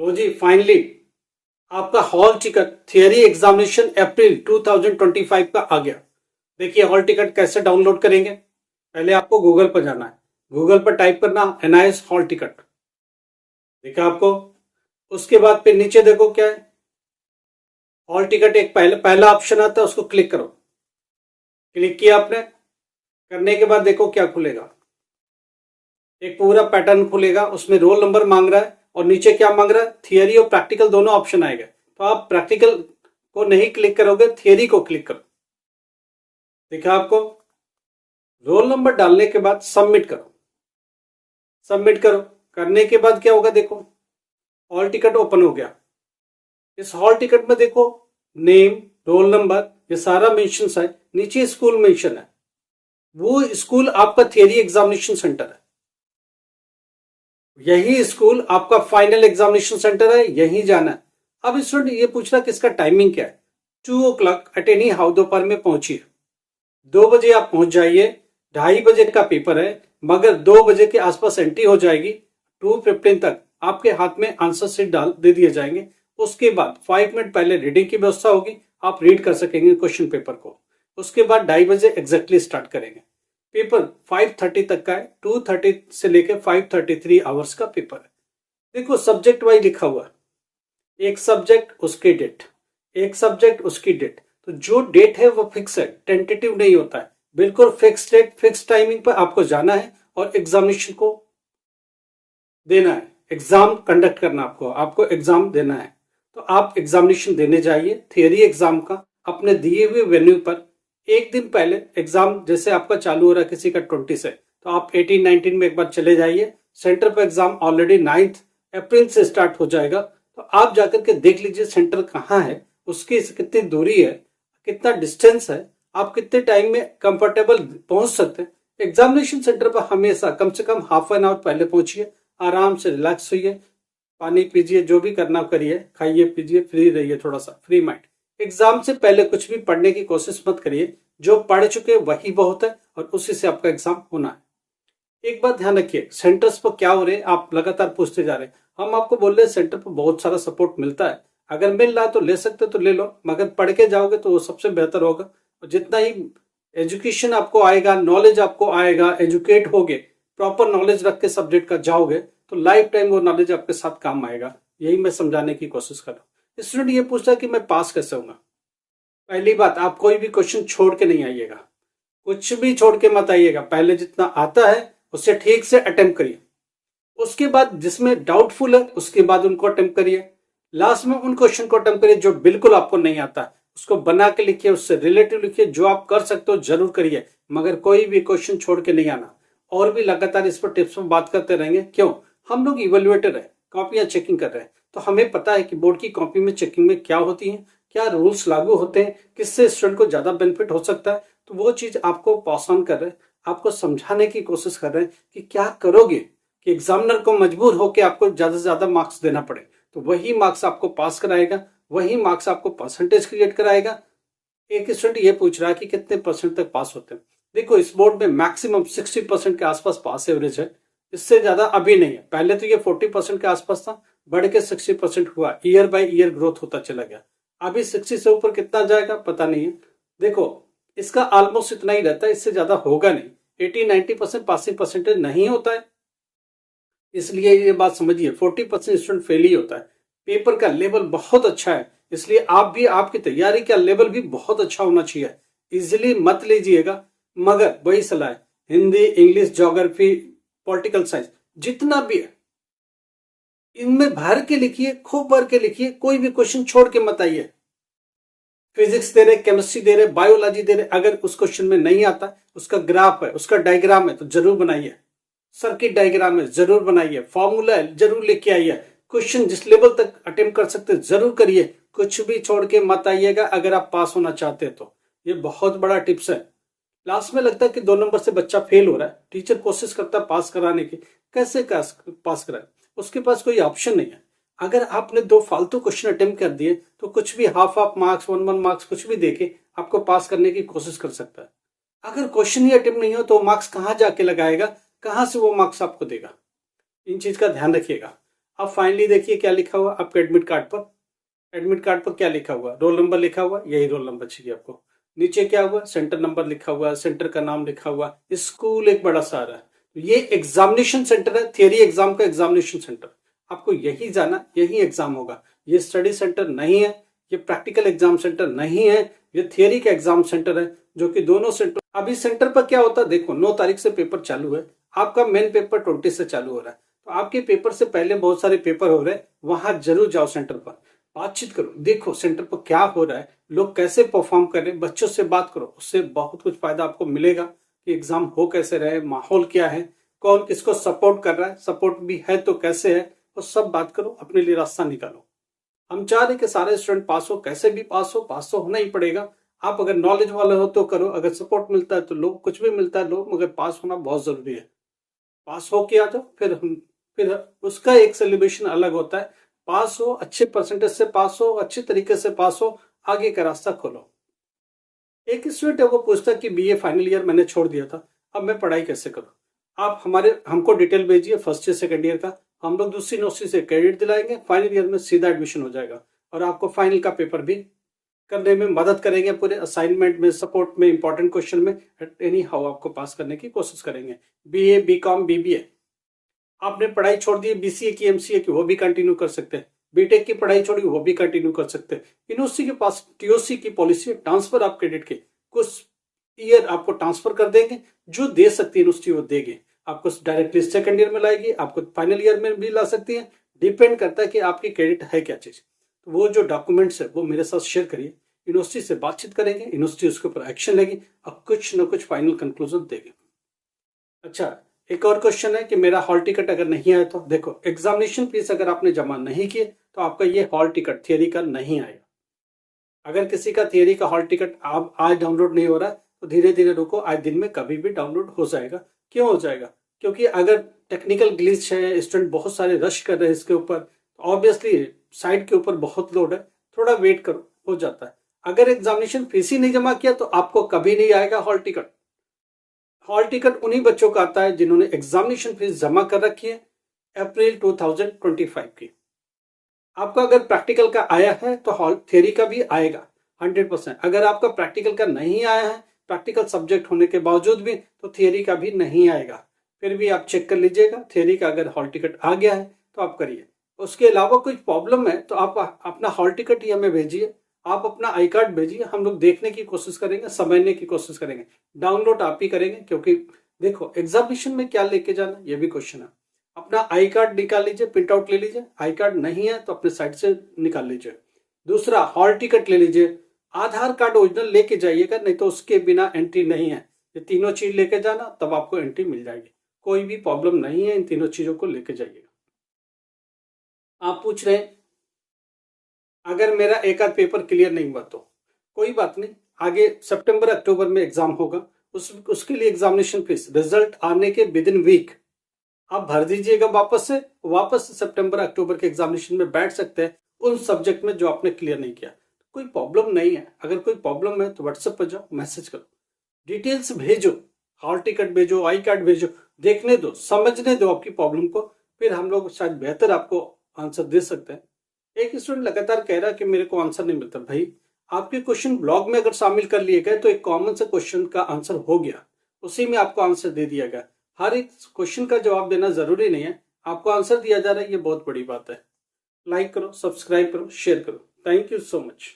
लो जी, finally आपका hall ticket theory examination अप्रैल 2025 का आ गया। देखिए हॉल टिकट कैसे डाउनलोड करेंगे। पहले आपको गूगल पर जाना है, गूगल पर टाइप करना एनआईएस हॉल टिकट, देखा आपको। उसके बाद फिर नीचे देखो क्या है, हॉल टिकट एक पहला ऑप्शन आता है, उसको क्लिक करो। क्लिक किया आपने, करने के बाद देखो क्या खुलेगा, एक पूरा पैटर्न खुलेगा। उसमें रोल नंबर मांग रहा है और नीचे क्या मांग रहा है, थियरी और प्रैक्टिकल दोनों ऑप्शन आएगा। तो आप प्रैक्टिकल को नहीं क्लिक करोगे, थियरी को क्लिक करो। देखा आपको। रोल नंबर डालने के बाद सबमिट करो। सबमिट करो, करने के बाद क्या होगा देखो, हॉल टिकट ओपन हो गया। इस हॉल टिकट में देखो नेम, रोल नंबर, ये सारा मेंशन है। नीचे स्कूल मेंशन है, वो स्कूल आपका थियरी एग्जामिनेशन सेंटर है। यही स्कूल आपका फाइनल एग्जामिनेशन सेंटर है, यही जाना है। अब स्टूडेंट ये पूछ रहा कि इसका टाइमिंग क्या है। 2 o'clock एट एनी हाउ दोपहर में पहुंचिए। 2 बजे आप पहुंच जाइए। 2:30 बजे का पेपर है, मगर 2 बजे के आसपास एंट्री हो जाएगी। 2:15 तक आपके हाथ में आंसर शीट डाल दे दिए जाएंगे। उसके बाद 5 मिनट पहले रीडिंग की व्यवस्था होगी, आप रीड कर सकेंगे क्वेश्चन पेपर को। उसके बाद 2:30 बजे एग्जैक्टली स्टार्ट करेंगे। पेपर 5:30 तक का है, 2:30 से लेकर 5:33 आवर्स का पेपर है। देखो सब्जेक्ट वाइज लिखा हुआ है, एक सब्जेक्ट उसकी डेट, एक सब्जेक्ट उसकी डेट। तो जो डेट है वो फिक्स है, टेंटेटिव नहीं होता है। बिल्कुल फिक्स डेट, फिक्स टाइमिंग पर आपको जाना है और एग्जामिनेशन को देना है। एग्जाम कंडक्ट करना, आपको एग्जाम देना है। तो आप एग्जामिनेशन देने जाइए थियरी एग्जाम का अपने दिए हुए वेन्यू पर। एक दिन पहले एग्जाम, जैसे आपका चालू हो रहा है किसी का 20 से, तो आप 18-19 में एक बार चले जाइए। सेंटर पर एग्जाम ऑलरेडी 9 अप्रैल से स्टार्ट हो जाएगा। तो आप जाकर के देख लीजिए सेंटर कहाँ है, उसकी कितनी दूरी है, कितना डिस्टेंस है, आप कितने टाइम में कंफर्टेबल पहुंच सकते हैं। एग्जामिनेशन सेंटर पर हमेशा कम से कम हाफ एन आवर पहले पहुंचिए। आराम से रिलैक्स होइए, पानी पीजिए, जो भी करना करिए, खाइए पीजिए, फ्री रहिए, थोड़ा सा फ्री माइंड। एग्जाम से पहले कुछ भी पढ़ने की कोशिश मत करिए, जो पढ़ चुके वही बहुत है और उसी से आपका एग्जाम होना है। एक बात ध्यान रखिए, सेंटर्स पर क्या हो रहे हैं आप लगातार पूछते जा रहे हैं। हम आपको बोल रहे हैं सेंटर पर बहुत सारा सपोर्ट मिलता है, अगर मिल रहा है तो ले सकते तो ले लो, मगर पढ़ के जाओगे तो वो सबसे बेहतर होगा। और जितना ही एजुकेशन आपको आएगा, नॉलेज आपको आएगा, एजुकेट होगे, प्रॉपर नॉलेज रख के सब्जेक्ट का जाओगे, तो लाइफ टाइम वो नॉलेज आपके साथ काम आएगा। यही मैं समझाने की कोशिश कर रहा हूँ। स्टूडेंट ये पूछता है कि मैं पास कैसे होऊंगा। पहली बात, आप कोई भी क्वेश्चन छोड़ के नहीं आइएगा, कुछ भी छोड़ के मत आइएगा। पहले जितना आता है उससे ठीक से अटेम्प्ट करिए। उसके बाद जिसमें डाउटफुल है उसके बाद उनको अटेम्प्ट करिए। लास्ट में उन क्वेश्चन को अटेम्प्ट करिए जो बिल्कुल आपको नहीं आता है, उसको बना के लिखिए, उससे रिलेटिव लिखिए। जो आप कर सकते हो जरूर करिए, मगर कोई भी क्वेश्चन छोड़ के नहीं आना। और भी लगातार इस पर टिप्स में बात करते रहेंगे। क्यों, हम लोग इवेल्युएटर है, कॉपियां चेकिंग कर रहे हैं, तो हमें पता है कि बोर्ड की कॉपी में चेकिंग में क्या होती है, क्या रूल्स लागू होते हैं, किससे स्टूडेंट को ज्यादा बेनिफिट हो सकता है। तो वो चीज आपको पास ऑन कर रहे हैं, आपको समझाने की कोशिश कर रहे हैं कि क्या करोगे कि एग्जामिनर को मजबूर होकर आपको ज्यादा से ज्यादा मार्क्स देना पड़े। तो वही मार्क्स आपको पास कराएगा, वही मार्क्स आपको परसेंटेज क्रिएट कराएगा। एक स्टूडेंट ये पूछ रहा है कि कितने परसेंट तक पास होते हैं। देखो इस बोर्ड में मैक्सिमम 60% के आसपास पास एवरेज है, इससे ज्यादा अभी नहीं है। पहले तो ये 40% के आसपास था, बढ़ के 60% हुआ, ईयर बाय ईयर ग्रोथ होता चला गया। अभी 60 से ऊपर कितना जाएगा पता नहीं है। देखो इसका ऑलमोस्ट इतना ही रहता है, इससे ज्यादा होगा नहीं। 80-90% पासिंग परसेंटेज नहीं होता है, इसलिए ये बात समझिए 40% स्टूडेंट फेल ही होता है। पेपर का लेवल बहुत अच्छा है, इसलिए आप भी, आपकी तैयारी का लेवल भी बहुत अच्छा होना चाहिए। इजिली मत लीजिएगा, मगर वही सलाह है, Hindi, English, geography, political science जितना भी है इनमें भर के लिखिए, खूब भर के लिखिए, कोई भी क्वेश्चन छोड़ के मत आइए। फिजिक्स दे रहे, केमिस्ट्री दे रहे, बायोलॉजी दे रहे, अगर उस क्वेश्चन में नहीं आता, उसका ग्राफ है, उसका डायग्राम है तो जरूर बनाइए। सर्किट डायग्राम है जरूर बनाइए, फॉर्मूला है जरूर लेके आइए। क्वेश्चन जिस लेवल तक अटेम्प्ट कर सकते जरूर करिए, कुछ भी छोड़ के मत आइएगा अगर आप पास होना चाहते हैं तो। ये बहुत बड़ा टिप्स है। लास्ट में लगता है कि 2 नंबर से बच्चा फेल हो रहा है, टीचर कोशिश करता है पास कराने की, कैसे पास कराए, उसके पास कोई ऑप्शन नहीं है। अगर आपने 2 फालतू क्वेश्चन अटेम्प्ट कर दिए तो कुछ भी हाफ मार्क्स, 1 मार्क्स कुछ भी देके आपको पास करने की कोशिश कर सकता है। अगर क्वेश्चन ही अटेम्प्ट नहीं हो तो मार्क्स कहाँ जाके लगाएगा, कहां से वो मार्क्स आपको देगा। इन चीज का ध्यान रखिएगा। अब फाइनली देखिए क्या लिखा हुआ आपके एडमिट कार्ड पर। एडमिट कार्ड पर क्या लिखा हुआ, रोल नंबर लिखा हुआ, यही रोल नंबर चाहिए आपको। नीचे क्या हुआ, सेंटर नंबर लिखा हुआ, सेंटर का नाम लिखा हुआ, स्कूल एक बड़ा सारा है। तो ये एग्जामिनेशन सेंटर है, थियरी एग्जाम का एग्जामिनेशन सेंटर। आपको यही जाना, यही एग्जाम होगा। ये स्टडी सेंटर नहीं है, ये प्रैक्टिकल एग्जाम सेंटर नहीं है, ये थियरी का एग्जाम सेंटर है, जो कि दोनों सेंटर। अभी सेंटर पर क्या होता है देखो, 9 तारीख से पेपर चालू है, आपका मेन पेपर 20 से चालू हो रहा है। तो आपके पेपर से पहले बहुत सारे पेपर हो रहे हैं, वहां जरूर जाओ सेंटर पर, बातचीत करो, देखो सेंटर पर क्या हो रहा है, लोग कैसे परफॉर्म कर रहे हैं, बच्चों से बात करो, उससे बहुत कुछ फायदा आपको मिलेगा कि एग्जाम हो कैसे रहे, माहौल क्या है, कौन किसको सपोर्ट कर रहा है, सपोर्ट भी है तो कैसे है, वो सब बात करो, अपने लिए रास्ता निकालो। हम चाह रहे कि सारे स्टूडेंट पास हो, कैसे भी पास तो होना ही पड़ेगा। आप अगर नॉलेज वाले हो तो करो, अगर सपोर्ट मिलता है तो लोग कुछ भी मिलता है लो, मगर पास होना बहुत जरूरी है। पास हो के आ जाओ, फिर उसका एक सेलिब्रेशन अलग होता है। पास हो, अच्छे परसेंटेज से पास हो, अच्छे तरीके से पास हो, आगे का रास्ता खोलो। एक स्टूडेंट है वो पूछता कि बीए फाइनल ईयर मैंने छोड़ दिया था, अब मैं पढ़ाई कैसे करूं। आप हमको डिटेल भेजिए फर्स्ट ईयर सेकंड ईयर का, हम लोग दूसरी यूनिवर्सिटी से क्रेडिट दिलाएंगे, फाइनल ईयर में सीधा एडमिशन हो जाएगा और आपको फाइनल का पेपर भी करने में मदद करेंगे, पूरे असाइनमेंट में, सपोर्ट में, इंपॉर्टेंट क्वेश्चन में, एनी हाउ आपको पास करने की कोशिश करेंगे। बीए, बीकॉम, बीबीए, आपने पढ़ाई छोड़ दी, बीसीए की, एमसीए की, वो भी कंटिन्यू कर सकते हैं। बीटेक की पढ़ाई छोड़ी, वो भी कंटिन्यू कर सकते हैं। यूनिवर्सिटी के पास टीओसी की पॉलिसी है, ट्रांसफर ऑफ क्रेडिट के, कुछ ईयर आपको ट्रांसफर कर देंगे, जो दे सकती है यूनिवर्सिटी वो देगी, आपको डायरेक्टली सेकंड ईयर में लाएगी, आपको फाइनल ईयर में भी ला सकती है। डिपेंड करता है कि आपकी क्रेडिट है क्या चीज। तो वो जो डॉक्यूमेंट्स है वो मेरे साथ शेयर करिए, यूनिवर्सिटी से बातचीत करेंगे, यूनिवर्सिटी उसके ऊपर एक्शन लेगी और कुछ ना कुछ फाइनल कंक्लूजन देगी। अच्छा, एक और क्वेश्चन है कि मेरा हॉल टिकट अगर नहीं आया तो देखो, एग्जामिनेशन फीस अगर आपने जमा नहीं किए तो आपका ये हॉल टिकट थियरी का नहीं आएगा। अगर किसी का थियरी का हॉल टिकट आप आज डाउनलोड नहीं हो रहा है तो धीरे धीरे रुको, आज दिन में कभी भी डाउनलोड हो जाएगा। क्यों हो जाएगा, क्योंकि अगर टेक्निकल ग्लिच है, स्टूडेंट बहुत सारे रश कर रहे हैं इसके ऊपर, तो ऑब्वियसली साइट के ऊपर बहुत लोड है, थोड़ा वेट करो, हो जाता है। अगर एग्जामिनेशन फीस ही नहीं जमा किया तो आपको कभी नहीं आएगा हॉल टिकट। हॉल टिकट उन्हीं बच्चों का आता है जिन्होंने एग्जामिनेशन फीस जमा कर रखी है अप्रैल 2025 की। आपका अगर प्रैक्टिकल का आया है तो हॉल थ्योरी का भी आएगा 100%। अगर आपका प्रैक्टिकल का नहीं आया है, प्रैक्टिकल सब्जेक्ट होने के बावजूद भी, तो थियरी का भी नहीं आएगा। फिर भी आप चेक कर लीजिएगा, थियरी का अगर हॉल टिकट आ गया है तो आप करिए। उसके अलावा कुछ प्रॉब्लम है तो आप अपना हॉल टिकट ही हमें भेजिए, आप अपना आई कार्ड भेजिए, हम लोग देखने की कोशिश करेंगे, समझने की कोशिश करेंगे। डाउनलोड आप ही करेंगे, क्योंकि देखो एग्जामिनेशन में क्या लेके जाना ये भी क्वेश्चन है। अपना आई कार्ड निकाल लीजिए, प्रिंट आउट ले लीजिए, आई कार्ड नहीं है तो अपने साइड से निकाल लीजिए। दूसरा, हॉल टिकट ले लीजिए, आधार कार्ड ओरिजिनल लेके जाइएगा, नहीं तो उसके बिना एंट्री नहीं है। ये तीनों चीज लेके जाना, तब आपको एंट्री मिल जाएगी। कोई भी प्रॉब्लम नहीं है, इन तीनों चीजों को लेके जाइएगा। आप पूछ रहे हैं अगर मेरा एक आध पेपर क्लियर नहीं हुआ तो कोई बात नहीं, आगे सितंबर अक्टूबर में एग्जाम होगा, उसके लिए एग्जामिनेशन फीस रिजल्ट आने के विद इन वीक आप भर दीजिएगा, वापस सितंबर अक्टूबर के एग्जामिनेशन में बैठ सकते हैं उन सब्जेक्ट में जो आपने क्लियर नहीं किया। कोई प्रॉब्लम नहीं है, अगर कोई प्रॉब्लम है तो व्हाट्सएप पर जाओ, मैसेज करो, डिटेल्स भेजो, हॉल टिकट भेजो, आई कार्ड भेजो, देखने दो, समझने दो आपकी प्रॉब्लम को, फिर हम लोग शायद बेहतर आपको आंसर दे सकते हैं। एक स्टूडेंट लगातार कह रहा है कि मेरे को आंसर नहीं मिलता। भाई, आपके क्वेश्चन ब्लॉग में अगर शामिल कर लिए गए तो एक कॉमन से क्वेश्चन का आंसर हो गया, उसी में आपको आंसर दे दिया गया। हर एक क्वेश्चन का जवाब देना जरूरी नहीं है, आपको आंसर दिया जा रहा है, ये बहुत बड़ी बात है। लाइक करो, सब्सक्राइब करो, शेयर करो। Thank you so much.